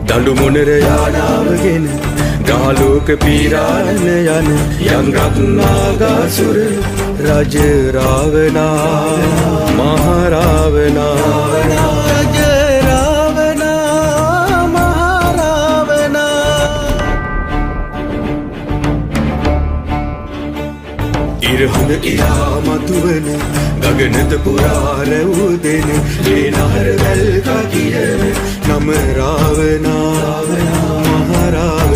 දඬු මොනර යානාවගෙන ගාලෝක පීරාන යන යම් රත්නාගාසුර රජ රාවණා මහ රාවණා රජ රාවණා මහ රාවණා ඉරහඳ ඉරා මතුවන ගගනත පුරා රැවුදෙන ඒ නහර වැල් කකියන නම රාවණා මහ රාවණා